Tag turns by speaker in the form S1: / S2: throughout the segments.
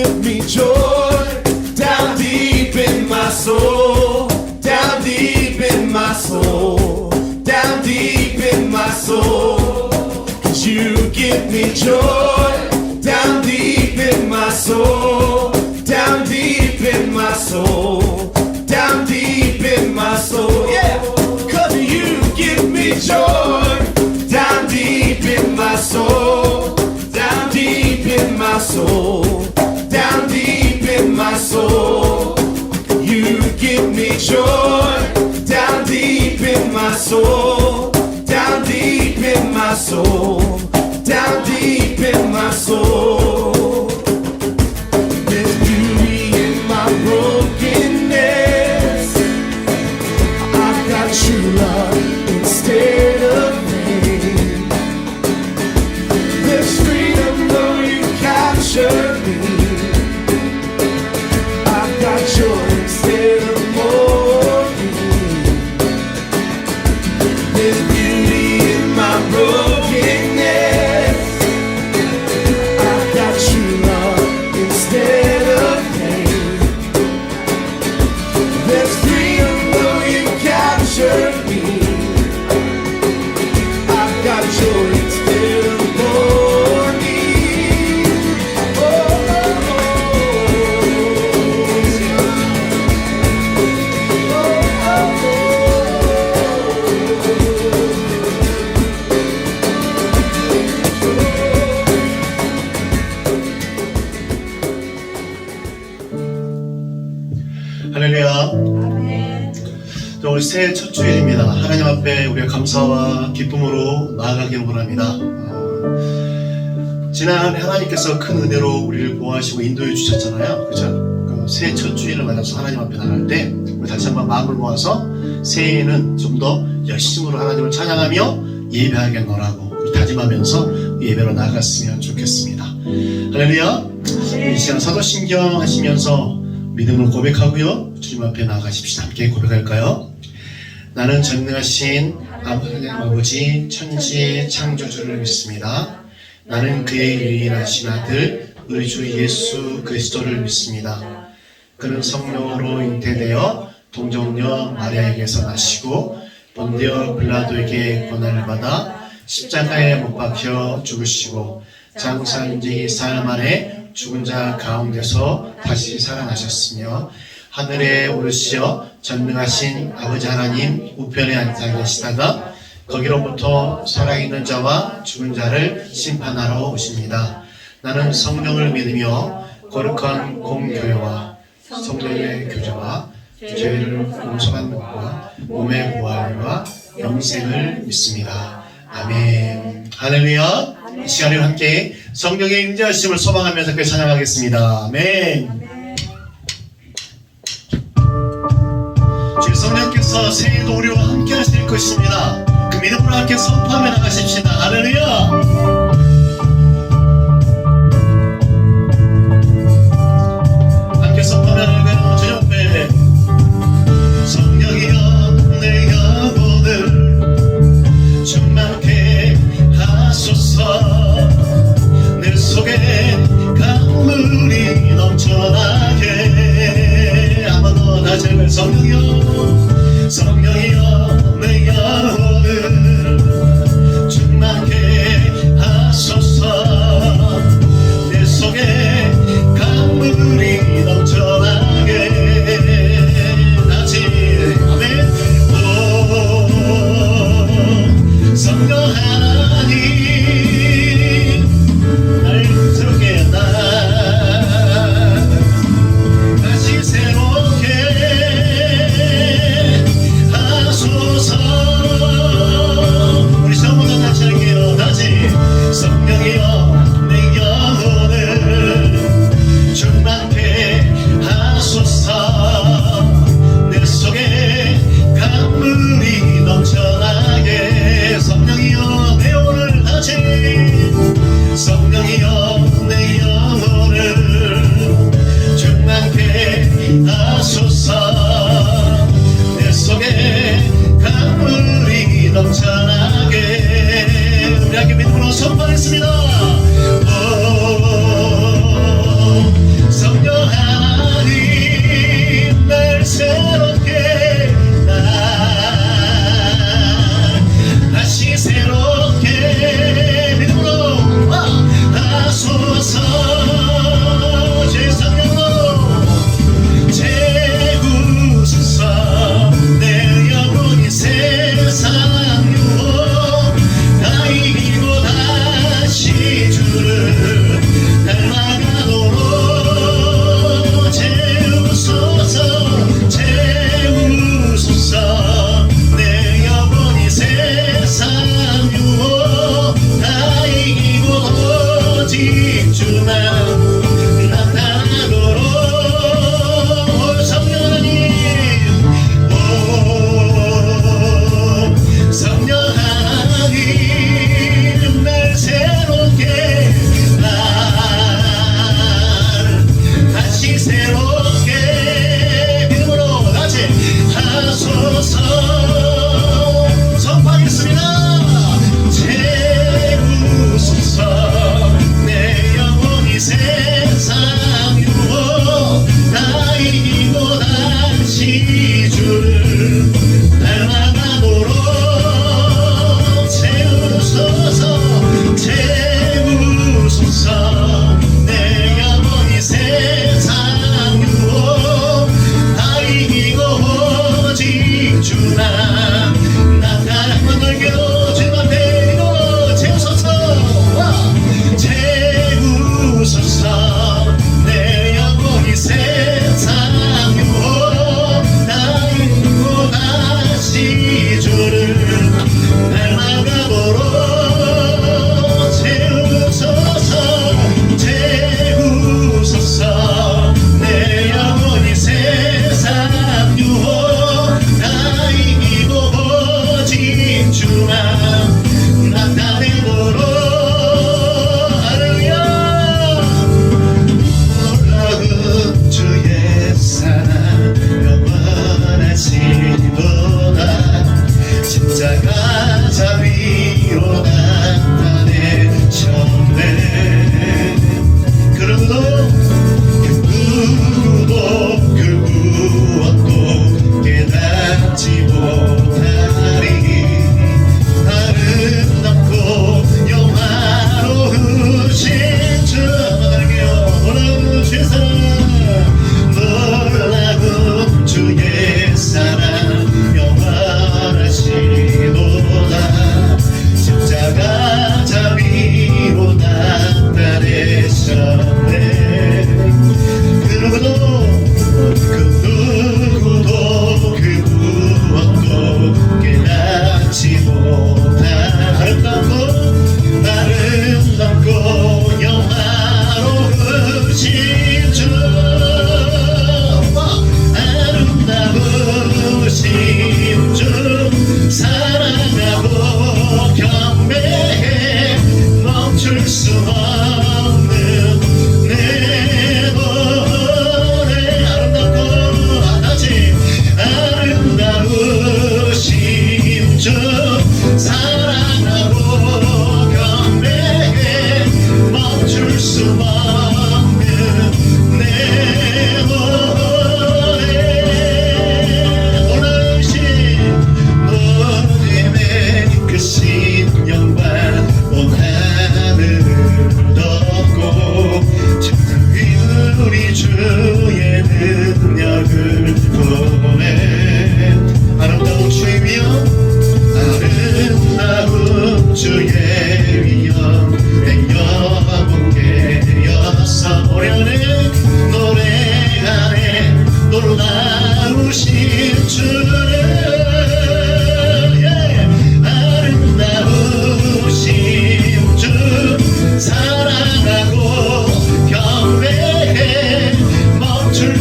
S1: give me joy down deep in my soul, down deep in my soul, down deep in my soul. 'Cause you give me joy down deep in my soul, down deep in my soul, down deep in my soul. Yeah, 'cause you give me joy down deep in my soul, down deep in my soul, down deep in my soul. You give me joy down deep in my soul, down deep in my soul, down deep in my soul. There's beauty in my brokenness. I've got true love instead of pain. There's freedom though you capture me. I've got joy instead of mourning. There's beauty in my brokenness. I've got true love instead of pain. There's freedom though you capture me. I've got joy instead of mourning. Oh,
S2: 할렐루야. 오늘 새해 첫 주일입니다. 하나님 앞에 우리가 감사와 기쁨으로 나아가기를 원합니다. 지난 하나님께서 큰 은혜로 우리를 보호하시고 인도해 주셨잖아요. 그죠? 그 새해 첫 주일을 맞아서 하나님 앞에 나갈 때 우리 다시 한번 마음을 모아서 새해에는 좀 더 열심으로 하나님을 찬양하며 예배하겠노라고 우리 다짐하면서 예배로 나아갔으면 좋겠습니다. 할렐루야. 이 시간 사도신경 하시면서 믿음을 고백하고요. 주님 앞에 나아가십시다. 함께 고백할까요? 나는 전능하신 하나님 아버지 천지의 창조주를 믿습니다. 나는 그의 유일하신 아들 우리 주 예수 그리스도를 믿습니다. 그는 성령으로 잉태되어 동정녀 마리아에게서 나시고 본디오 빌라도에게 고난을 받아 십자가에 못 박혀 죽으시고 장사한 지 사흘 만에 죽은 자 가운데서 다시 살아나셨으며 하늘에 오르시어 전능하신 아버지 하나님 우편에 앉아 계시다가 거기로부터 살아있는 자와 죽은 자를 심판하러 오십니다. 나는 성령을 믿으며 거룩한 공교회와 성령의 교제와 죄를 용서받는 것과 몸의 부활과 영생을 믿습니다. 아멘. 할렐루야. 이 시간에 함께 성령의 임재하심을 소망하면서 그 찬양하겠습니다. 아멘. 주 성령께서 새해도 우리와 함께 하실 것입니다. 그 믿음으로 함께 선포하며 나가십시다. 할렐루야. 함께 선포하며 나가는 주 옆에 성령이여 내 영혼을 충만케 하소서. 내 속에 강물이 넘쳐나게. 한번 더 다시 한번 성령이여 성령이여 내 영혼을 충만케 하소서. 내 속에 강물이 넘쳐나게. 다시 아멘. 오 성령 하나님 날 새롭게 한다. 다시 새롭게 하소서. 우리 처음부터 다시 할게요. 다시 성령이여 내 영혼을 충만케 하소서. 내 속에 강물이 넘쳐나게. 성령이여 내 영혼을 다시 성령이여 내 영혼을 충만케 하소서. 내 속에 강물이 넘쳐나게. 우리 함께 믿음으로 선포하겠습니다. 오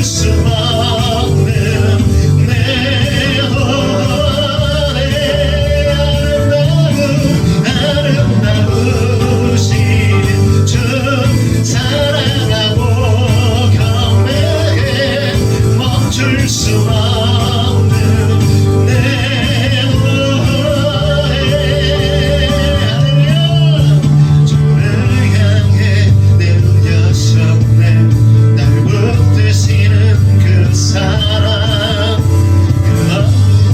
S2: 수 없는 내 노래 아름다우신 주 사랑하고 경배해 멈출 수 없는 내 노래 주를 향해 내놓으셨네 날 붙드시는 그 사랑 그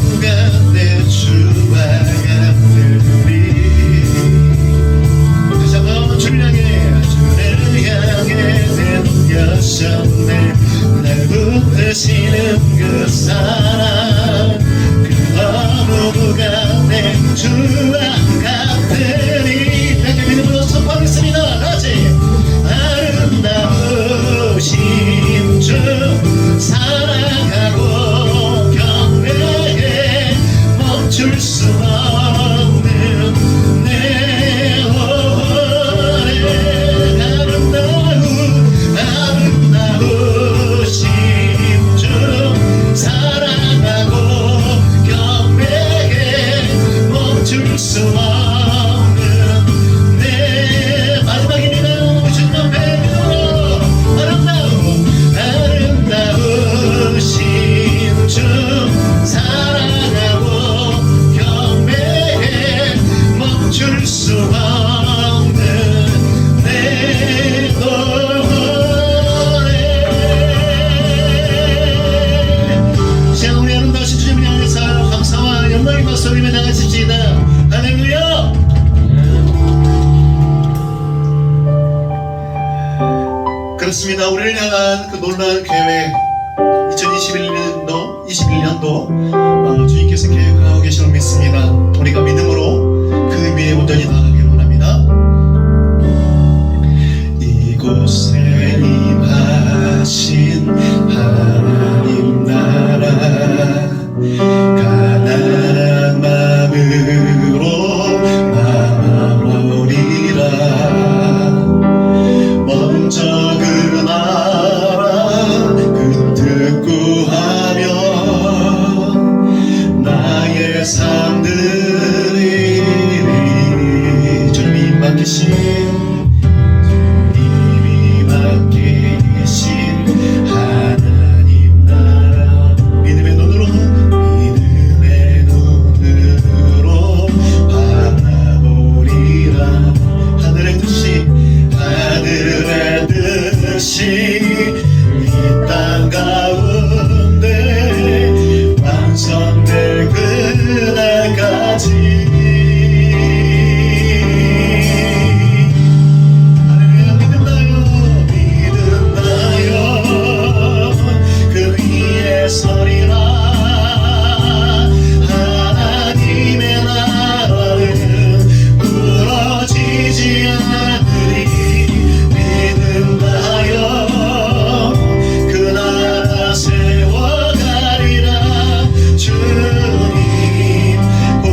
S2: 누가 내 주와 같으리 다시 한번 주를 향해 내놓으셨네 날 붙드시는 그 사랑 그 어느 누가 내 주와 같으리 함께 믿음으로 선포하겠습니다. 같이 아름다우신 주 사랑하고 경배해 멈출 수 없는 내 노래 아름다우신 주 사랑하고 경배해 멈출 수 없는 내 마지막입니다. 주님 앞에 아름다우신 주 사랑하고 경배해 멈출 수 없는 내 노래 자 우리 아름다우신 주님을 향해서 감사와 영광의 목소리를 나가십시다. 할렐루야. 그렇습니다. 우리를 향한 그 놀라운 계획 2021년도 주님께서 계획하고 계시는 믿습니다. 우리가 믿음으로 그 위에 온전히 나가길 원합니다. 이곳에 임하신 하나님 나라 가난한 마음으로 나아오리라 먼저 그 나라 그 뜻 구하며 나의 삶 드리리 주님이 맡기신 하나님 나라 믿음의 눈으로 바라보리라 하늘의 뜻이 이 땅 가운데 완성될 그날까지 할렐루야. 믿음나요 그 위에 서리라 하나님의 나라는 부러지지 않으리 믿음나요 그 나라 세워가리라 주님 곧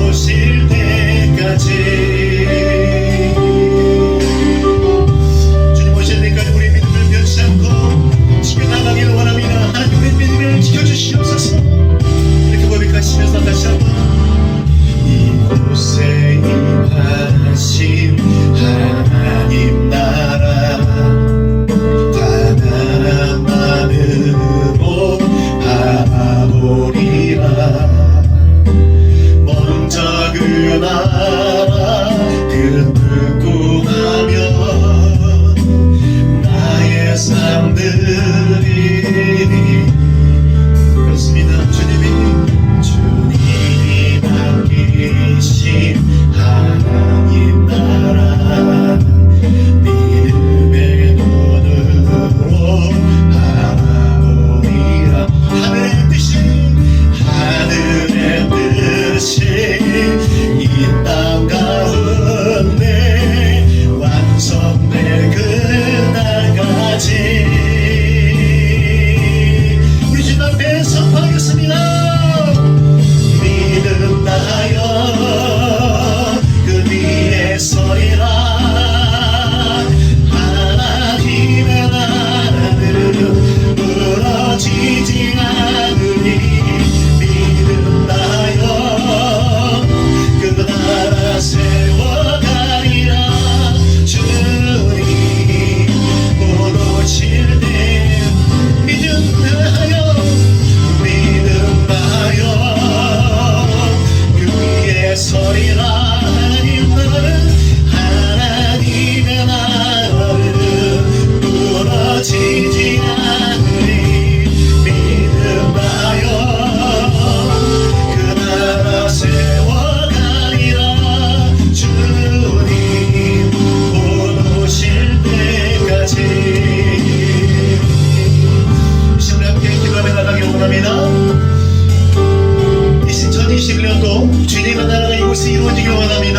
S2: 오실 때까지 주님 오실 때까지 우리 믿음을 변치 않고 지켜나가기를 원합니다. 하나님 우리 믿음을 지켜주시오.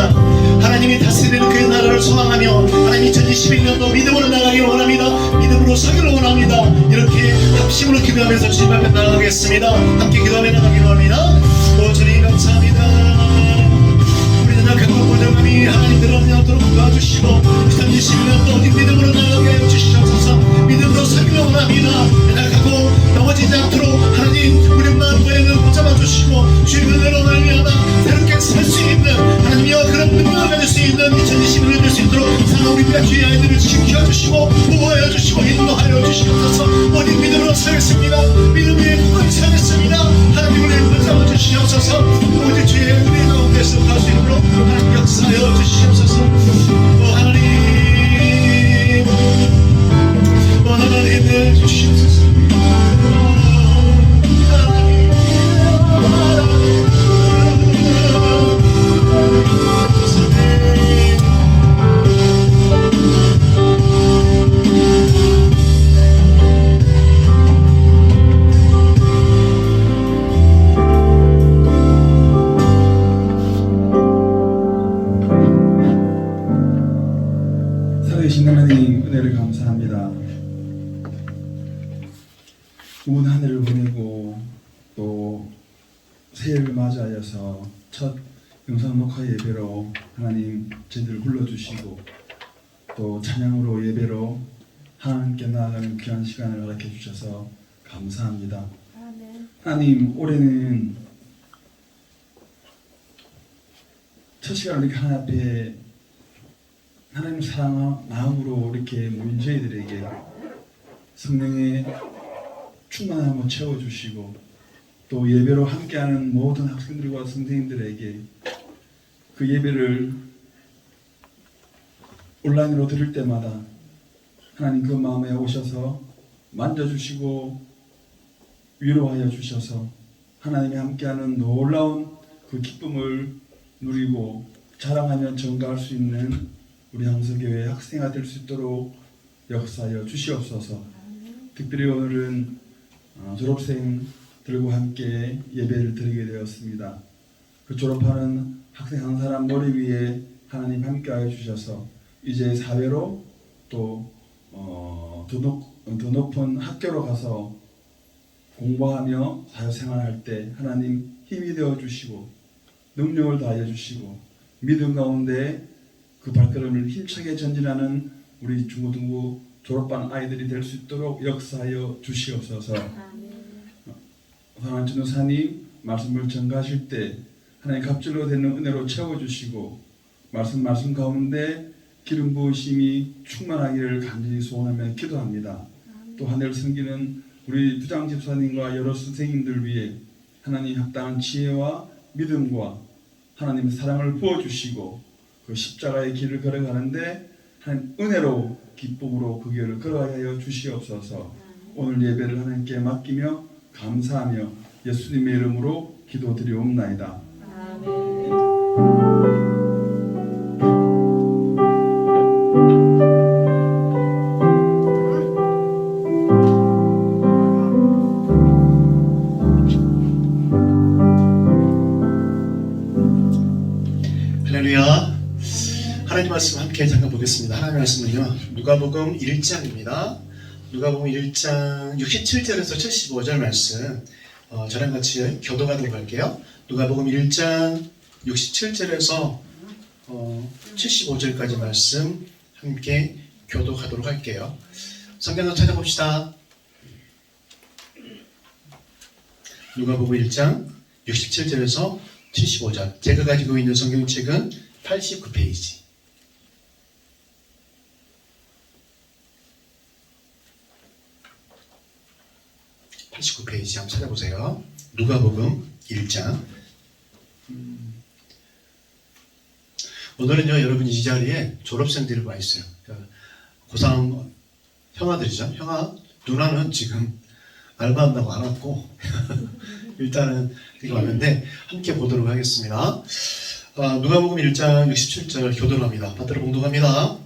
S2: 원합니다. 하나님이 다스리는 그 나라를 소망하며 하나님 2021년도 믿음으로 나가길 원합니다. 믿음으로 서기를 원합니다. 이렇게 합심으로 기도하면서 주님 앞에 나가겠습니다. 함께 기도하며 나가길 원합니다. 오 주님 감사합니다. 우리는 약한 보장함이 하나님 들어오도록 도와주시고 2021년도 어디 믿음으로 나가게 하여 주시옵소서. 믿음으로 서기를 원합니다. 약하고 넘어지지 않도록 하나님 우리 마음 고향을 붙잡아 주시고 주의 은혜로 말미암아 새롭게 살 수 있는 하나님이여 그런 능력을 가질 수 있는 2021년 될 수 있도록 사랑 우리 주의 아이들을 지켜주시고 보호하여 주시고 인도하여 주시옵소서. 모든 믿음으로 살겠습니다. 믿음 위에 굳건히 살겠습니다. 하나님 우리를 붙잡아 주시옵소서. 모든 주의 은혜 가운데서 갈 수 있도록 하나님 역사하여 주시옵소서. 하나님 하나님 주시옵소서.
S3: 살아계신 하나님 은혜를 감사합니다. 온 한 해를 보내고 또 새해를 맞이하여서 첫 영상 녹화 예배로 하나님 저희들 불러주시고 또 찬양으로 예배로 하나님께 나아가는 귀한 시간을 허락해 주셔서 감사합니다. 하나님 올해는 첫 시간을 이렇게 하나님 앞에 하나님 사랑 마음으로 이렇게 모인 저희들에게 성령의 충만함을 채워주시고 또 예배로 함께하는 모든 학생들과 선생님들에게 그 예배를 온라인으로 들을 때마다 하나님 그 마음에 오셔서 만져주시고 위로하여 주셔서 하나님이 함께하는 놀라운 그 기쁨을 누리고 자랑하며 전가할 수 있는 우리 항서교회 학생이 될 수 있도록 역사하여 주시옵소서. 특별히 오늘은 졸업생들과 함께 예배를 드리게 되었습니다. 그 졸업하는 학생 한 사람 머리 위에 하나님 함께하여 주셔서 이제 사회로 또 더 높은 학교로 가서 공부하며 사회생활할 때 하나님 힘이 되어 주시고 능력을 다하여 주시고 믿음 가운데 그 발걸음을 힘차게 전진하는 우리 중고등부 졸업반 아이들이 될 수 있도록 역사하여 주시옵소서. 사랑하는 전도사님 말씀을 전가하실 때 하나님 갑절로 되는 은혜로 채워주시고 말씀 가운데 기름 부으심이 충만하기를 간절히 소원하며 기도합니다. 또 한 해를 섬기는 우리 부장 집사님과 여러 선생님들 위해 하나님 합당한 지혜와 믿음과 하나님의 사랑을 부어주시고 그 십자가의 길을 걸어가는데 하나님 은혜로 기쁨으로 그 길을 걸어가게 하여 주시옵소서. 오늘 예배를 하나님께 맡기며 감사하며 예수님의 이름으로 기도드리옵나이다.
S2: 할렐루야. 하나님 말씀 함께 잠깐 보겠습니다. 하나님 말씀은요 누가복음 1장입니다. 누가복음 1장 67절에서 75절 말씀 저랑 같이 교도하도록 할게요. 누가복음 1장 67절에서 75절까지 말씀 함께 교도하도록 할게요. 성경을 찾아봅시다. 누가복음 1장 67절에서 75절. 제가 가지고 있는 성경책은 89페이지. 한번 찾아보세요. 누가복음 1장. 오늘은요 여러분 이 자리에 졸업생들이 와 있어요. 고3 형아들이죠. 형아 누나는 지금 알바한다고 안 왔고 일단은 이거 왔는데 함께 보도록 하겠습니다. 누가복음 1장 67절 교도합니다. 받들어 봉독합니다.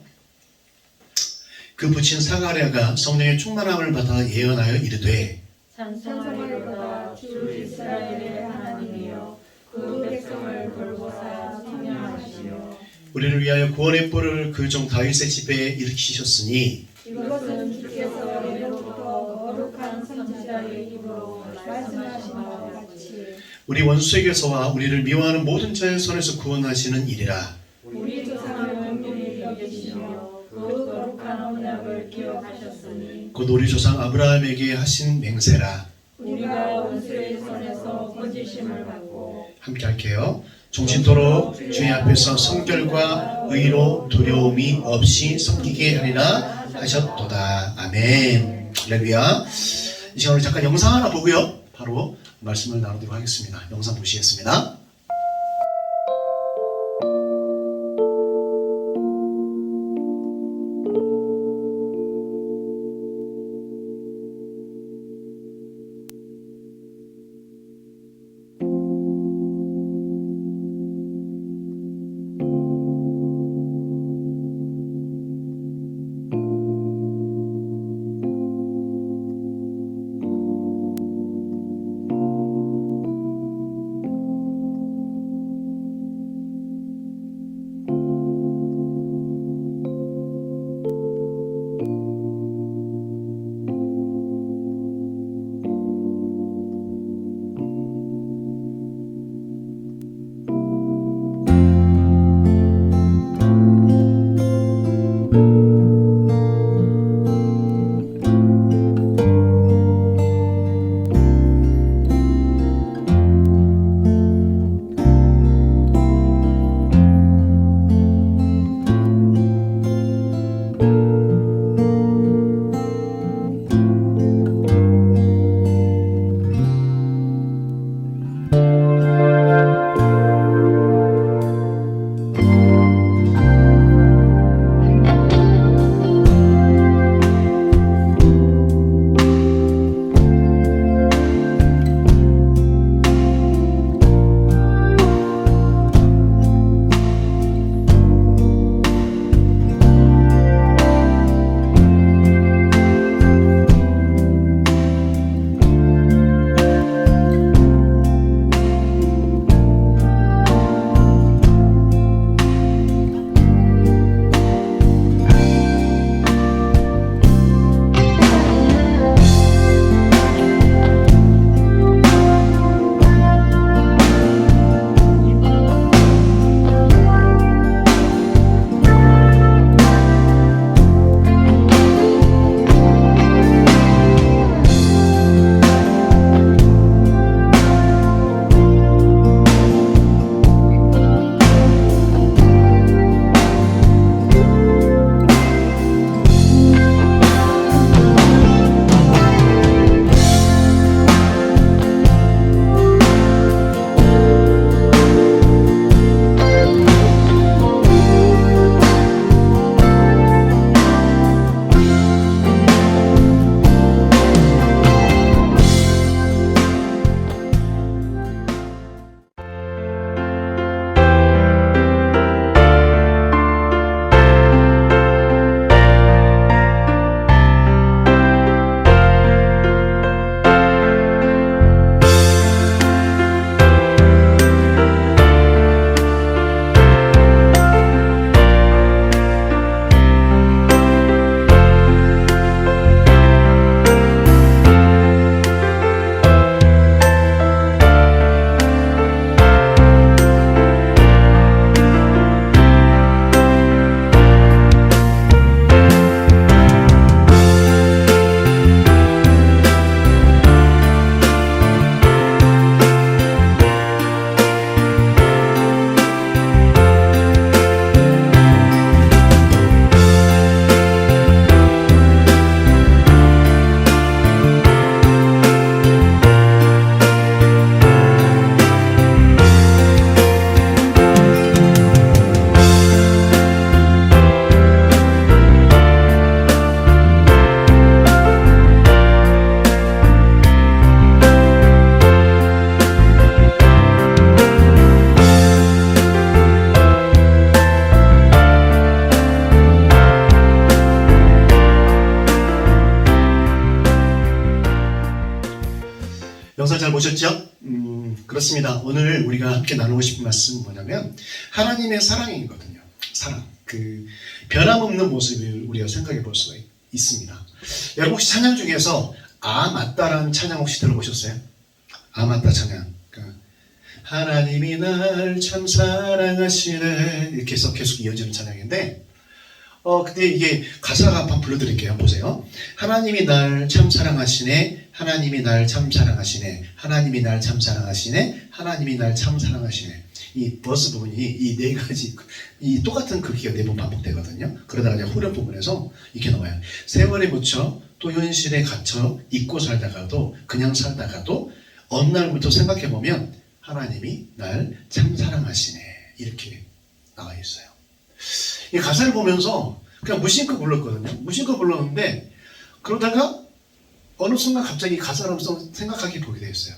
S2: 그 부친 사가랴가 성령의 충만함을 받아 예언하여 이르되
S4: 찬송하리로다. 주 이스라엘의 하나님이여 그 백성을 돌보사 성령하시며
S2: 우리를 위하여 구원의 뿔을 그 종 다윗의 집에 일으키셨으니
S4: 이것은 주께서 예로부터 거룩한 선지자의 입으로 말씀하신 바와 같이
S2: 우리 원수에게서와 우리를 미워하는 모든 자의 손에서 구원하시는 일이라.
S4: 우리 조상을 긍휼히 여기시며 그 거룩한 언약을 기억하셨으니
S2: 곧 우리 조상 아브라함에게 하신 맹세라.
S4: 우리가 원수의 손에서 거짓임을 받고
S2: 함께 할게요. 종신토록 주의 앞에서 성결과 의로 두려움이 없이 섬기게 하리라 하셨도다. 아멘. 할렐루야. 이 시간에 잠깐 영상 하나 보고요. 바로 말씀을 나누도록 하겠습니다. 영상 보시겠습니다. 영상 잘 보셨죠? 그렇습니다. 오늘 우리가 함께 나누고 싶은 말씀은 뭐냐면 하나님의 사랑이거든요. 사랑, 그 변함없는 모습을 우리가 생각해 볼 수가 있습니다. 여러분 혹시 찬양 중에서 아 맞다라는 찬양 혹시 들어보셨어요? 아 맞다 찬양. 그러니까 하나님이 날 참 사랑하시네 이렇게 해서 계속 이어지는 찬양인데 근데 이게 가사가 한번 불러드릴게요. 보세요. 하나님이 날 참 사랑하시네. 하나님이 날 참 사랑하시네. 하나님이 날 참 사랑하시네. 하나님이 날 참 사랑하시네. 이 버스 부분이 이 네 가지 이 똑같은 글귀가 4번 반복되거든요. 그러다가 이제 후렴 부분에서 이렇게 나와요. 세월에 묻혀 또 현실에 갇혀 잊고 살다가도 그냥 살다가도 어느 날부터 생각해 보면 하나님이 날 참 사랑하시네 이렇게 나와 있어요. 이 가사를 보면서 그냥 무심코 불렀거든요. 무심코 불렀는데 그러다가 어느 순간 갑자기 가사를 하면서 생각하게 보게 되었어요.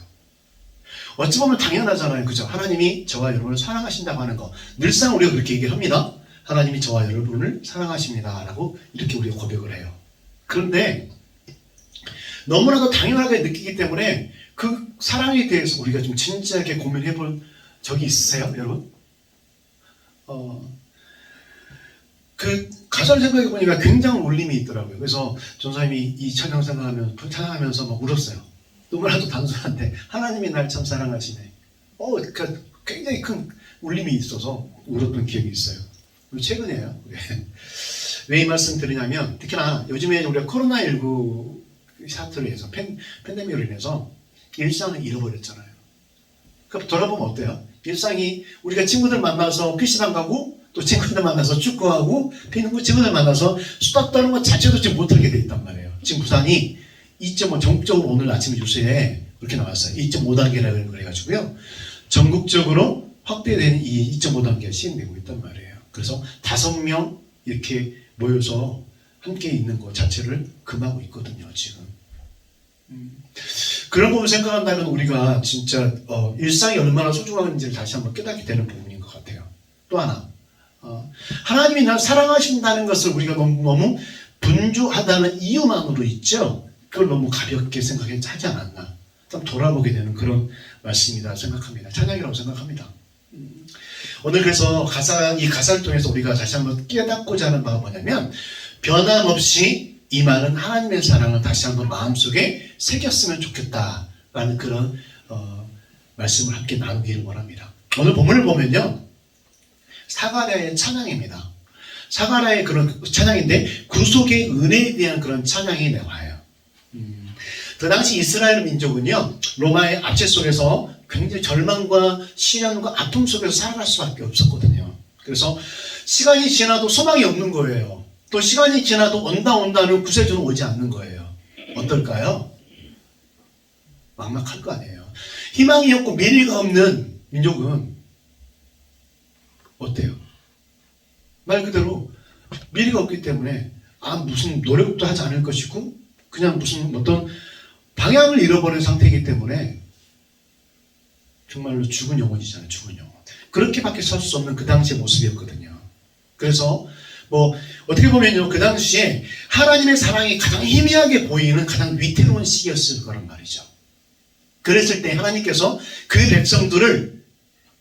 S2: 어찌 보면 당연하잖아요. 그죠? 하나님이 저와 여러분을 사랑하신다고 하는 거. 늘상 우리가 그렇게 얘기를 합니다. 하나님이 저와 여러분을 사랑하십니다. 라고 이렇게 우리가 고백을 해요. 그런데 너무나도 당연하게 느끼기 때문에 그 사랑에 대해서 우리가 좀 진지하게 고민해 본 적이 있으세요? 여러분? 그 가사를 생각해 보니까 굉장히 울림이 있더라고요. 그래서 전사님이 이 찬양 찬양하면서 막 울었어요. 너무나도 단순한데 하나님이 날 참 사랑하시네. 그러니까 굉장히 큰 울림이 있어서 울었던 기억이 있어요. 최근에요. 왜 이 말씀 드리냐면 특히나 요즘에 우리가 코로나19 사태로 인해서 팬데믹으로 인해서 일상을 잃어버렸잖아요. 그러니까 돌아보면 어때요? 일상이 우리가 친구들 만나서 PC방 가고 또 친구들 만나서 축구하고 친구들 만나서 수다 떠는 것 자체도 지금 못하게 돼 있단 말이에요. 지금 부산이 2.5 전국적으로 오늘 아침 뉴스에 그렇게 나왔어요. 2.5단계라고 그래가지고요. 전국적으로 확대되는 이 2.5단계가 시행되고 있단 말이에요. 그래서 5명 이렇게 모여서 함께 있는 것 자체를 금하고 있거든요. 지금. 그런 부분 생각한다면 우리가 진짜 일상이 얼마나 소중한지를 다시 한번 깨닫게 되는 부분인 것 같아요. 또 하나. 하나님이 날 사랑하신다는 것을 우리가 너무 분주하다는 이유만으로 있죠. 그걸 너무 가볍게 생각하지 않았나. 좀 돌아보게 되는 그런 말씀이다 생각합니다. 찬양이라고 생각합니다. 오늘 그래서 이 가사를 통해서 우리가 다시 한번 깨닫고자 하는 바가 뭐냐면 변함없이 임하는 하나님의 사랑을 다시 한번 마음속에 새겼으면 좋겠다라는 그런 말씀을 함께 나누기를 원합니다. 오늘 본문을 보면요. 사가랴의 찬양입니다. 사가랴의 그런 찬양인데 구속의 은혜에 대한 그런 찬양이 나와요. 그 당시 이스라엘 민족은요. 로마의 압제 속에서 굉장히 절망과 시련과 아픔 속에서 살아갈 수밖에 없었거든요. 그래서 시간이 지나도 소망이 없는 거예요. 또 시간이 지나도 온다는 구세주는 오지 않는 거예요. 어떨까요? 막막할 거 아니에요. 희망이 없고 미래가 없는 민족은 어때요? 말 그대로 미래가 없기 때문에 무슨 노력도 하지 않을 것이고 그냥 무슨 어떤 방향을 잃어버린 상태이기 때문에 정말로 죽은 영혼이잖아요. 죽은 영혼. 그렇게밖에 살 수 없는 그 당시의 모습이었거든요. 그래서 어떻게 보면요. 그 당시에 하나님의 사랑이 가장 희미하게 보이는 가장 위태로운 시기였을 거란 말이죠. 그랬을 때 하나님께서 그 백성들을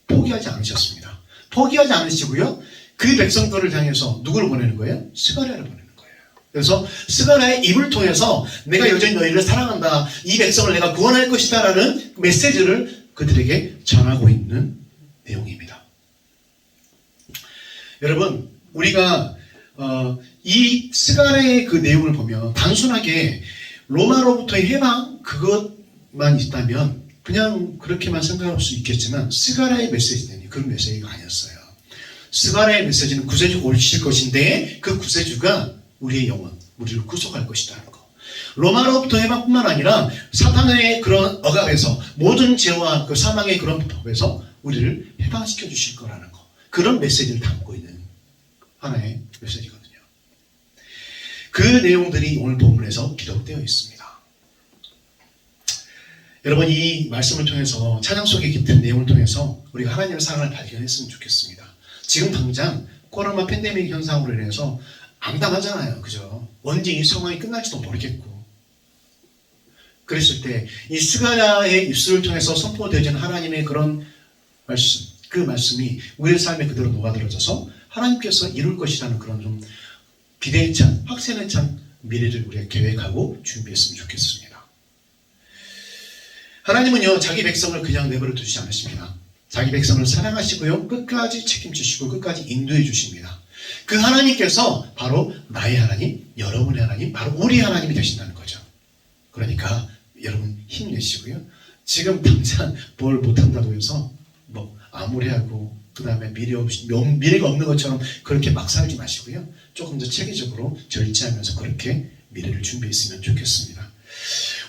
S2: 포기하지 않으셨습니다. 포기하지 않으시고요. 그 백성들을 향해서 누구를 보내는 거예요? 스가랴를 보내는 거예요. 그래서 스가랴의 입을 통해서 내가 여전히 너희를 사랑한다. 이 백성을 내가 구원할 것이다 라는 메시지를 그들에게 전하고 있는 내용입니다. 여러분 우리가 이 스가랴의 그 내용을 보면 단순하게 로마로부터의 해방 그것만 있다면 그냥 그렇게만 생각할 수 있겠지만 스가랴의 메시지는 그런 메시지가 아니었어요. 스가랴의 메시지는 구세주가 오실 것인데 그 구세주가 우리의 영혼, 우리를 구속할 것이라는 거. 로마로부터 해방뿐만 아니라 사탄의 그런 억압에서 모든 죄와 그 사망의 그런 법에서 우리를 해방시켜 주실 거라는 거. 그런 메시지를 담고 있는 하나의 메시지거든요. 그 내용들이 오늘 본문에서 기록되어 있습니다. 여러분 이 말씀을 통해서 찬양 속에 깃든 내용을 통해서 우리가 하나님의 사랑을 발견했으면 좋겠습니다. 지금 당장 코로나 팬데믹 현상으로 인해서 암담하잖아요. 그죠? 언제 이 상황이 끝날지도 모르겠고 그랬을 때 이 스가랴의 입술을 통해서 선포되어진 하나님의 그런 말씀 그 말씀이 우리의 삶에 그대로 녹아들어져서 하나님께서 이룰 것이라는 그런 좀 기대에 찬, 확신에 찬 미래를 우리가 계획하고 준비했으면 좋겠습니다. 하나님은요, 자기 백성을 그냥 내버려 두지 않으십니다. 자기 백성을 사랑하시고요, 끝까지 책임지시고 끝까지 인도해 주십니다. 그 하나님께서 바로 나의 하나님, 여러분의 하나님, 바로 우리 하나님이 되신다는 거죠. 그러니까 여러분 힘내시고요. 지금 당장 뭘 못한다고 해서 뭐 암울해하고 그 다음에 미래가 없는 것처럼 그렇게 막 살지 마시고요. 조금 더 체계적으로 절제하면서 그렇게 미래를 준비했으면 좋겠습니다.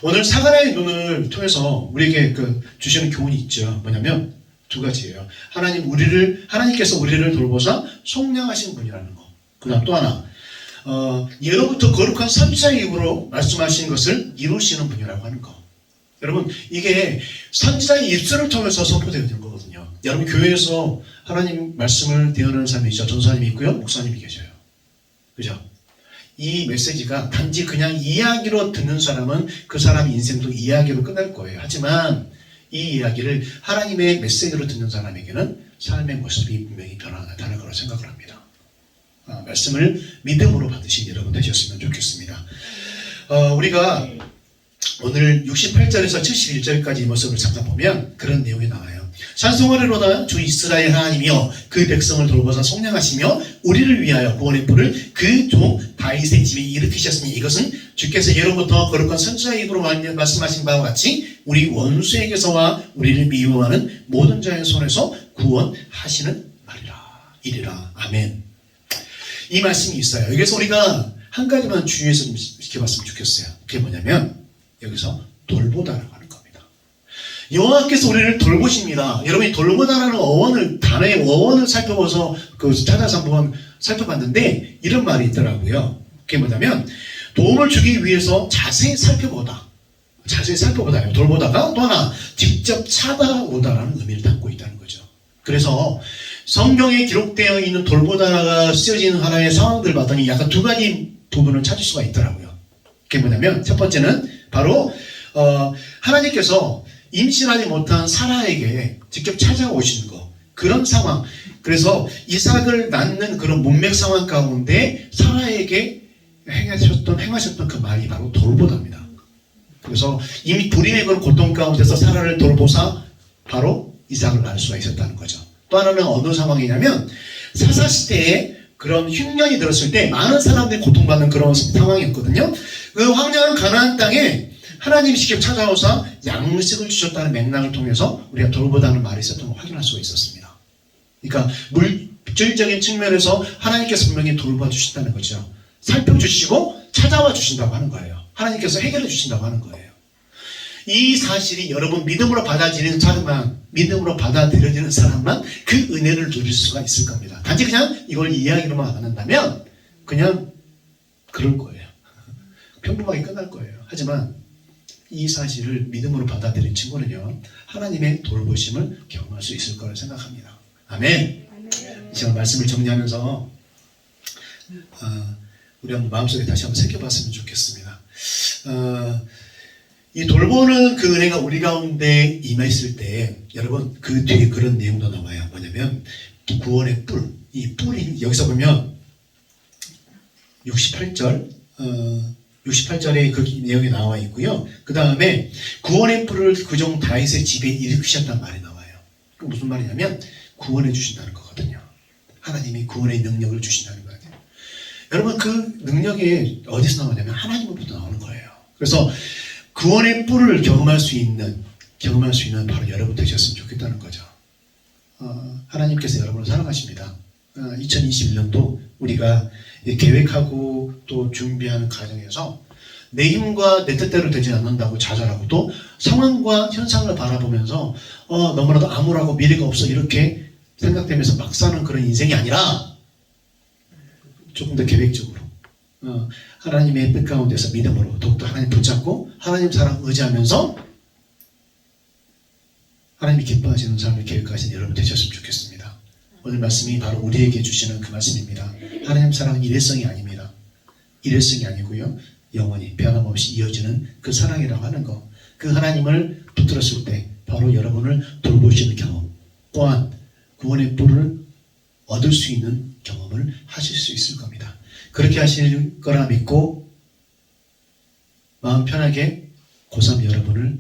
S2: 오늘 사가랴의 눈을 통해서 우리에게 주시는 교훈이 있죠. 뭐냐면 두 가지예요. 하나님께서 우리를 돌보사 속량하신 분이라는 거. 그 다음 또 하나, 예로부터 거룩한 선지자의 입으로 말씀하신 것을 이루시는 분이라고 하는 거. 여러분, 이게 선지자의 입술을 통해서 선포되어 있는 거거든요. 여러분, 교회에서 하나님 말씀을 대하는 사람이 있죠. 전사님이 있고요, 목사님이 계셔요. 그죠? 이 메시지가 단지 그냥 이야기로 듣는 사람은 그 사람 인생도 이야기로 끝날 거예요. 하지만 이 이야기를 하나님의 메시지로 듣는 사람에게는 삶의 모습이 분명히 변화할 거라고 생각을 합니다. 말씀을 믿음으로 받으신 여러분 되셨으면 좋겠습니다. 우리가 오늘 68절에서 71절까지 이 모습을 잠깐 보면 그런 내용이 나와요. 찬송하리로다 주 이스라엘 하나님이여 그 백성을 돌보사 속량하시며 우리를 위하여 구원의 뿔을 그 종 다윗의 집에 일으키셨으니 이것은 주께서 예로부터 거룩한 선지자의 입으로 말씀하신 바와 같이 우리 원수에게서와 우리를 미워하는 모든 자의 손에서 구원하시는 말이라. 이리라. 아멘. 이 말씀이 있어요. 여기서 우리가 한 가지만 주의해서 좀 지켜봤으면 좋겠어요. 그게 뭐냐면 여기서 돌보다라고 하는 겁니다. 여호와께서 우리를 돌보십니다. 여러분이 돌보다라는 단어의 어원을 살펴봐서 찾아서 한번 살펴봤는데 이런 말이 있더라고요. 그게 뭐냐면 도움을 주기 위해서 자세히 살펴보다요. 돌보다가 또 하나 직접 찾아오다라는 의미를 담고 있다는 거죠. 그래서 성경에 기록되어 있는 돌보다가 쓰여지는 하나의 상황들 봤더니 약간 두 가지 부분을 찾을 수가 있더라고요. 그게 뭐냐면 첫 번째는 바로 하나님께서 임신하지 못한 사라에게 직접 찾아오시는 거, 그런 상황. 그래서 이삭을 낳는 그런 문맥 상황 가운데 사라에게 행하셨던 그 말이 바로 돌보다입니다. 그래서 이미 불임의 그런 고통 가운데서 사라를 돌보사 바로 이삭을 낳을 수가 있었다는 거죠. 또 하나는 어느 상황이냐면 사사시대에 그런 흉년이 들었을 때 많은 사람들이 고통받는 그런 상황이었거든요. 그 황량한 가나안 땅에 하나님이 직접 찾아오사 양식을 주셨다는 맥락을 통해서 우리가 돌보다는 말이 있었던 걸 확인할 수가 있었습니다. 그러니까 물질적인 측면에서 하나님께서 분명히 돌봐 주신다는 거죠. 살펴주시고 찾아와 주신다고 하는 거예요. 하나님께서 해결해 주신다고 하는 거예요. 이 사실이 여러분 믿음으로 받아들여지는 사람만 그 은혜를 누릴 수가 있을 겁니다. 단지 그냥 이걸 이야기로만 안 한다면 그냥 그럴 거예요. 평범하게 끝날 거예요. 하지만 이 사실을 믿음으로 받아들인 친구는요, 하나님의 돌보심을 경험할 수 있을 거라 생각합니다. 아멘. 제가 말씀을 정리하면서 우리 한번 마음속에 다시 한번 새겨봤으면 좋겠습니다. 이 돌보는 그 은혜가 우리 가운데 임했을 때 여러분 그 뒤에 그런 내용도 나와요. 뭐냐면 구원의 뿔, 이 뿔이 여기서 보면 68절에 그 내용이 나와 있고요. 그 다음에 구원의 뿔을 그종 다윗의 집에 일으키셨단 말이 나와요. 그 무슨 말이냐면 구원해 주신다는 거거든요. 하나님이 구원의 능력을 주신다는 거예요. 여러분 그 능력이 어디서 나오냐면 하나님으로부터 나오는 거예요. 그래서 구원의 뿔을 경험할 수 있는 바로 여러분 되셨으면 좋겠다는 거죠. 하나님께서 여러분을 사랑하십니다. 2021년도 우리가 계획하고 또 준비하는 과정에서 내 힘과 내 뜻대로 되지 않는다고 좌절하고 또 상황과 현상을 바라보면서 너무나도 암울하고 미래가 없어 이렇게 생각되면서 막 사는 그런 인생이 아니라 조금 더 계획적으로 하나님의 뜻 가운데서 믿음으로 더욱더 하나님 붙잡고 하나님 사랑 의지하면서 하나님이 기뻐하시는 삶을 계획하신 여러분 되셨으면 좋겠습니다. 오늘 말씀이 바로 우리에게 주시는 그 말씀입니다. 하나님 사랑은 일회성이 아닙니다. 일회성이 아니고요, 영원히 변함없이 이어지는 그 사랑이라고 하는 거, 그 하나님을 붙들었을 때 바로 여러분을 돌보시는 경험 또한 구원의 뿔을 얻을 수 있는 경험을 하실 수 있을 겁니다. 그렇게 하실 거라 믿고 마음 편하게 고3 여러분을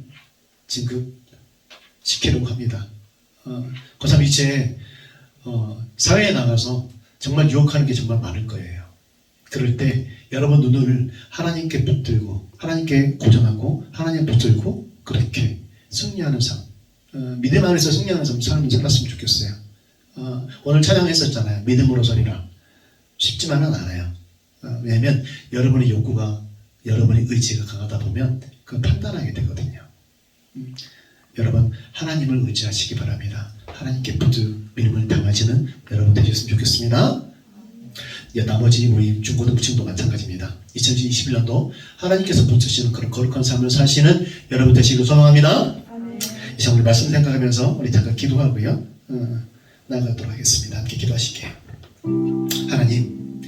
S2: 진급시키려고 합니다. 고3 이제 사회에 나가서 정말 유혹하는 게 정말 많을 거예요. 그럴 때 여러분 눈을 하나님께 붙들고 하나님께 고정하고 하나님 붙들고 그렇게 승리하는 삶, 믿음 안에서 승리하는 삶을 살았으면 좋겠어요. 오늘 찬양했었잖아요. 믿음으로 서리라. 쉽지만은 않아요. 왜냐하면 여러분의 욕구가 여러분의 의지가 강하다 보면 그 판단하게 되거든요. 여러분 하나님을 의지하시기 바랍니다. 하나님께 믿음을 담아지는 여러분 되셨으면 좋겠습니다. 나머지 우리 중고등부층도 마찬가지입니다. 2021년도 하나님께서 붙으시는 그런 거룩한 삶을 사시는 여러분 되시길 소망합니다. 이제 오늘 말씀 생각하면서 우리 잠깐 기도하고요. 나가도록 하겠습니다. 함께 기도하실게요. 하나님,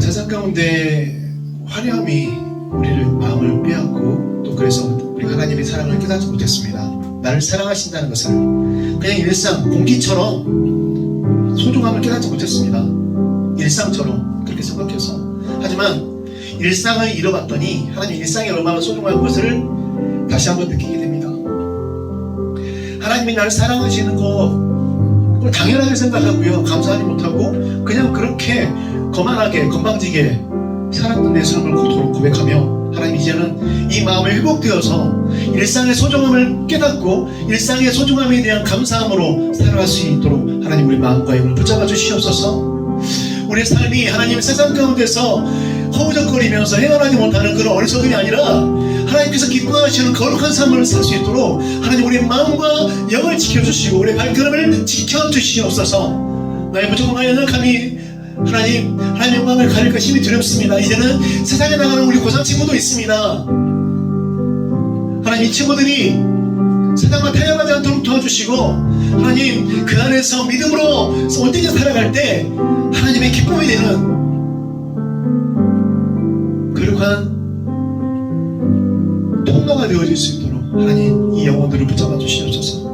S2: 세상 가운데 화려함이 우리를 마음을 빼앗고 또 그래서 우리 하나님의 사랑을 깨닫지 못했습니다. 나를 사랑하신다는 것을 그냥 일상 공기처럼 소중함을 깨닫지 못했습니다. 일상처럼 그렇게 생각해서 하지만 일상을 잃어봤더니 하나님 일상이 얼마나 소중한 것을 다시 한번 느끼게 됩니다. 하나님이 나를 사랑하시는 그걸 당연하게 생각하고요. 감사하지 못하고 그냥 그렇게 거만하게 건방지게 살았던 내 삶을 그토록 고백하며 하나님 이제는 이 마음이 회복되어서 일상의 소중함을 깨닫고 일상의 소중함에 대한 감사함으로 살아갈 수 있도록 하나님 우리 마음과 영을 붙잡아 주시옵소서. 우리 삶이 하나님 세상 가운데서 허우적거리면서 헤어나지 못하는 그런 어리석음이 아니라 하나님께서 기뻐하시는 거룩한 삶을 살 수 있도록 하나님 우리 마음과 영을 지켜주시고 우리 발걸음을 지켜주시옵소서. 나의 부족한 연약함이 하나님 영광을 가릴 것 힘이 두렵습니다. 이제는 세상에 나가는 우리 고3 친구도 있습니다. 하나님 이 친구들이 세상과 타협하지 않도록 도와주시고 하나님 그 안에서 믿음으로 온전히 살아갈 때 하나님의 기쁨이 되는 거룩한 통로가 되어질 수 있도록 하나님 이 영혼들을 붙잡아 주시옵소서.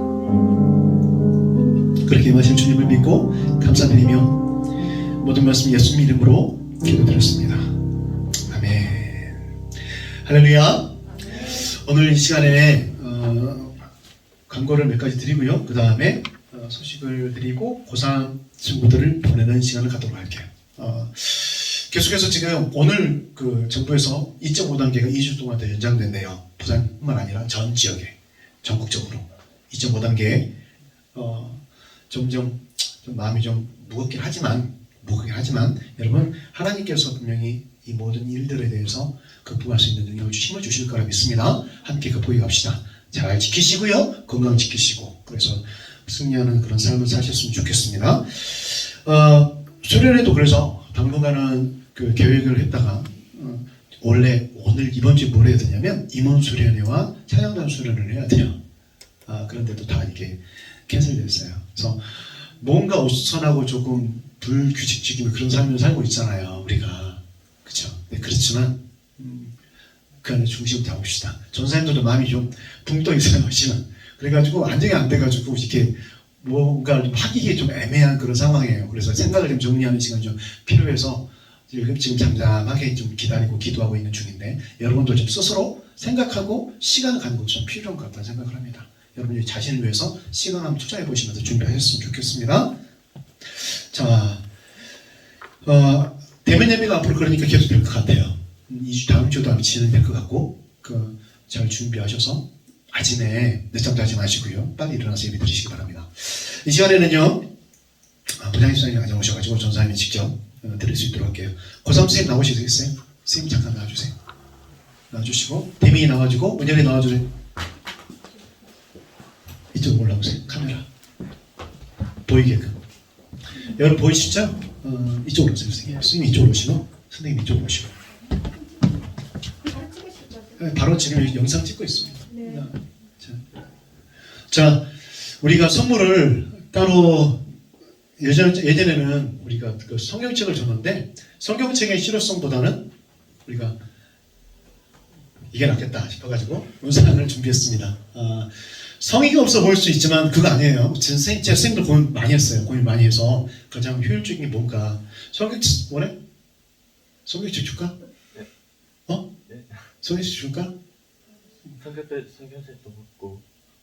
S2: 그렇게 임하실 주님을 믿고 감사드리며 모든 말씀 예수님 이름으로 기도드렸습니다. 아멘. 할렐루야. 오늘 이 시간에 광고를 몇 가지 드리고요. 그 다음에 소식을 드리고 고3 친구들을 보내는 시간을 갖도록 할게요. 계속해서 지금 오늘 그 정부에서 2.5단계가 2주 동안 더 연장된대요. 부산뿐만 아니라 전 지역에 전국적으로 2.5단계에 점점 좀 마음이 좀 무겁긴 하지만 여러분 하나님께서 분명히 이 모든 일들에 대해서 극복할 수 있는 능력을 힘을 주실 거라 믿습니다. 함께 극복해 갑시다. 잘 지키시고요. 건강 지키시고 그래서 승리하는 그런 삶을 사셨으면 좋겠습니다. 수련회도 그래서 당분간은 그 계획을 했다가 원래 오늘 이번 주에 뭘 해야 되냐면 임원 수련회와 찬양단 수련회를 해야 돼요. 그런데도 다 이렇게 캔슬됐어요. 그래서 뭔가 어수선하고 조금 불규칙적인 그런 삶을 살고 있잖아요. 우리가 그렇죠. 네, 그렇지만 그 안에 중심을 잡읍시다. 전사님들도 마음이 좀 붕 떠 있어요. 지금 그래가지고 안정이 안 돼가지고 이렇게 뭔가 하기에 좀 애매한 그런 상황이에요. 그래서 생각을 좀 정리하는 시간이 좀 필요해서 지금 잠잠하게 좀 기다리고 기도하고 있는 중인데 여러분도 좀 스스로 생각하고 시간을 갖는 것이 좀 필요한 것 같다는 생각을 합니다. 여러분이 자신을 위해서 시간 한번 투자해 보시면서 준비하셨으면 좋겠습니다. 자, 대면 예배가 앞으로 그러니까 계속 될 것 같아요. 2주 다음 주도 아마 진행될 것 같고 잘 준비하셔서 아침에 늦잠 자지 마시고요. 빨리 일어나서 예배 드리시기 바랍니다. 이 시간에는요 부장님선생님이 가져오셔가지고 전사님이 직접 드릴 수 있도록 할게요. 고3 선생님 나오시겠어요? 선생님 잠깐 나와주세요. 나와주시고 대민이 나와주고 문열이 나와주세요. 이쪽으로 올라오세요. 카메라 보이게끔. 여러분 보이시죠? 이쪽으로 오세요. 선생님 이쪽으로 오시고 선생님 이쪽으로 오시고 바로 지금 영상 찍고 있습니다. 네. 자, 우리가 선물을 따로 예전에는 우리가 그 성경책을 줬는데 성경책의 실효성보다는 우리가 이게 낫겠다 싶어가지고 음성을 준비했습니다. 성의가 없어 보일 수 있지만 그거 아니에요. 제가 선생님들 고민 많이 했어요. 고민 많이 해서 가장 효율적인 게 뭔가. 성경책 원해? 성경책 줄까?
S5: 네.
S2: 어?
S5: 네.
S2: 성경책 줄까?
S5: 성경책도 먹고.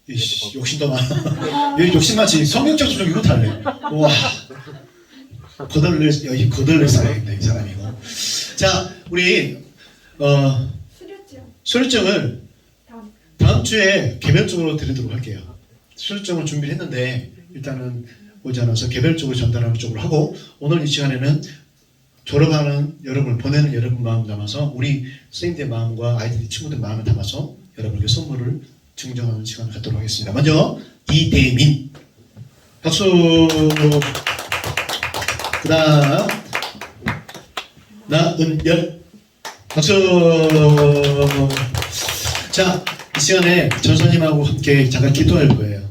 S2: 이씨, 욕심도 많아. 여기 욕심 많지. 성경책 좀 이거 달래. 와. 여기 거덜낼 사람입니다. 이 사람이고. 자, 우리 수료증을 다음 주에 개별적으로 드리도록 할게요. 수료증을 준비를 했는데 일단은 오지 않아서 개별적으로 전달하는 쪽으로 하고, 오늘 이 시간에는 졸업하는 여러분, 보내는 여러분 마음 담아서 우리 선생님들 마음과 아이들 친구들 마음을 담아서 여러분에게 선물을 증정하는 시간을 갖도록 하겠습니다. 먼저 이대민 박수. 그 다음 나은열 박수. 자, 이 시간에 전사님하고 함께 잠깐 기도할 거예요.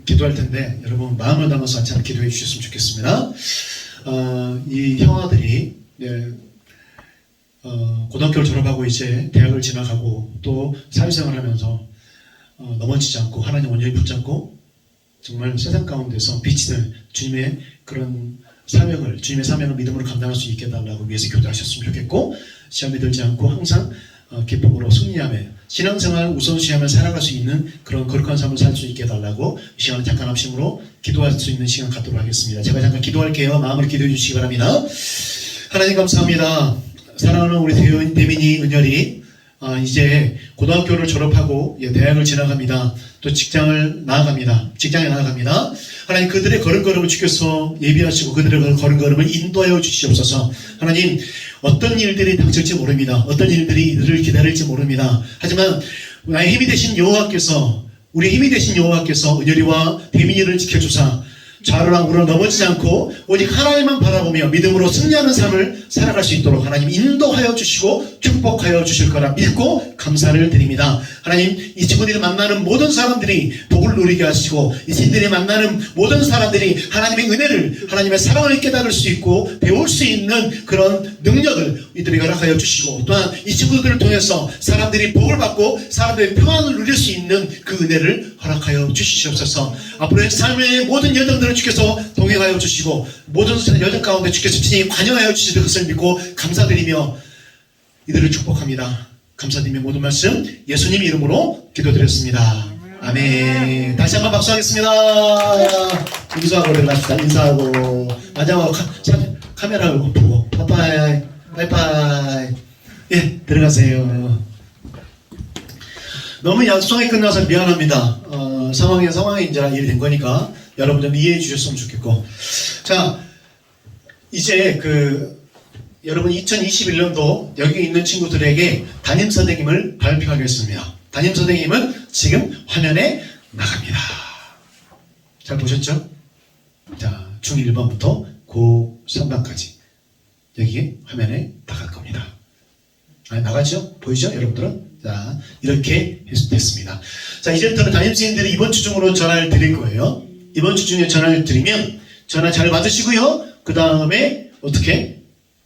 S2: 기도할 텐데 여러분 마음을 담아서 같이 기도해 주셨으면 좋겠습니다. 이 형아들이 고등학교를 졸업하고 이제 대학을 진학하고 또 사회생활을 하면서 넘어지지 않고 하나님 온전히 붙잡고 정말 세상 가운데서 빛이 주님의 그런 사명을, 주님의 사명을 믿음으로 감당할 수 있게 해달라고 위해서 기도하셨으면 좋겠고, 시험에 들지 않고 항상 기쁨으로 승리하며 신앙생활 우선시하며 살아갈 수 있는 그런 거룩한 삶을 살 수 있게 해달라고 이 시간에 잠깐 합심으로 기도할 수 있는 시간 갖도록 하겠습니다. 제가 잠깐 기도할게요. 마음으로 기도해 주시기 바랍니다. 하나님 감사합니다. 사랑하는 우리 대민이, 은열이 이제 고등학교를 졸업하고 대학을 진학합니다. 또 직장에 나아갑니다. 하나님, 그들의 걸음걸음을 주께서 예비하시고 그들의 걸음걸음을 인도하여 주시옵소서. 하나님, 어떤 일들이 닥칠지 모릅니다. 어떤 일들이 이들을 기다릴지 모릅니다. 하지만 나의 힘이 되신 여호와께서, 우리 힘이 되신 여호와께서 은열이와 대민이를 지켜주사 좌로랑 우로 넘어지지 않고 오직 하나님만 바라보며 믿음으로 승리하는 삶을 살아갈 수 있도록 하나님 인도하여 주시고 축복하여 주실 거라 믿고 감사를 드립니다. 하나님, 이 친구들이 만나는 모든 사람들이 복을 누리게 하시고 이 친구들이 만나는 모든 사람들이 하나님의 은혜를, 하나님의 사랑을 깨달을 수 있고 배울 수 있는 그런 능력을 이들에게 허락하여 주시고, 또한 이 친구들을 통해서 사람들이 복을 받고 사람들의 평안을 누릴 수 있는 그 은혜를 허락하여 주시옵소서. 앞으로의 삶의 모든 여정들을 주께서 동행하여 주시고 모든 여정 가운데 주께서 친히 관여하여 주실 것을 믿고 감사드리며 이들을 축복합니다. 감사드리며 모든 말씀 예수님 이름으로 기도드렸습니다. 아멘. 다시 한번 박수하겠습니다. 인사하고 들어갑시다. 인사하고 마지막으로 카메라를 보고 빠이빠이 빠이빠이. 예, 들어가세요. 너무 약속이 끝나서 미안합니다. 상황이 이제 일이 된 거니까 여러분 좀 이해해 주셨으면 좋겠고. 자, 이제 여러분 2021년도 여기 있는 친구들에게 담임 선생님을 발표하겠습니다. 담임 선생님은 지금 화면에 나갑니다. 잘 보셨죠? 자, 중1번부터 고3반까지 여기 화면에 나갈 겁니다. 나가죠? 보이죠? 여러분들은? 자, 이렇게 됐습니다. 자, 이제부터는 담임선생님들이 이번 주 중으로 전화를 드릴 거예요. 이번 주 중에 전화를 드리면 전화 잘 받으시고요. 그 다음에 어떻게?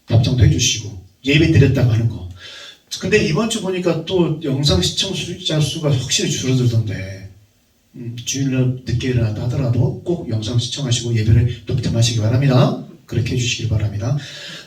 S2: 답장도 해주시고 예배 드렸다고 하는 거. 근데 이번 주 보니까 또 영상 시청자 수가 확실히 줄어들던데, 주일날 늦게 일어났다 하더라도 꼭 영상 시청하시고 예배를 독점하시기 바랍니다. 그렇게 해주시기 바랍니다.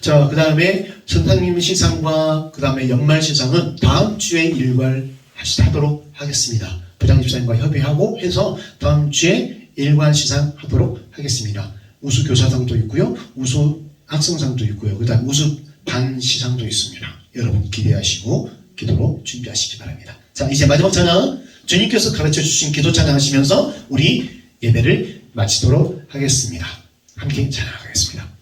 S2: 자, 그 다음에 선생님 시상과 그 다음에 연말 시상은 다음 주에 일괄하도록 하겠습니다. 부장집사님과 협의하고 해서 다음 주에 일괄 시상하도록 하겠습니다. 우수 교사상도 있고요, 우수 학생상도 있고요, 그 다음 우수 반 시상도 있습니다. 여러분 기대하시고 기도로 준비하시기 바랍니다. 자, 이제 마지막 찬양, 주님께서 가르쳐 주신 기도 찬양하시면서 우리 예배를 마치도록 하겠습니다. 함께 찬양하겠습니다.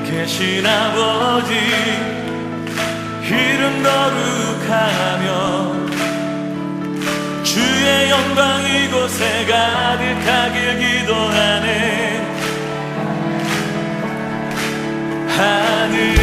S6: 계신 아버지 이름 거룩하며 주의 영광 이곳에 가득하길 기도하네. 하늘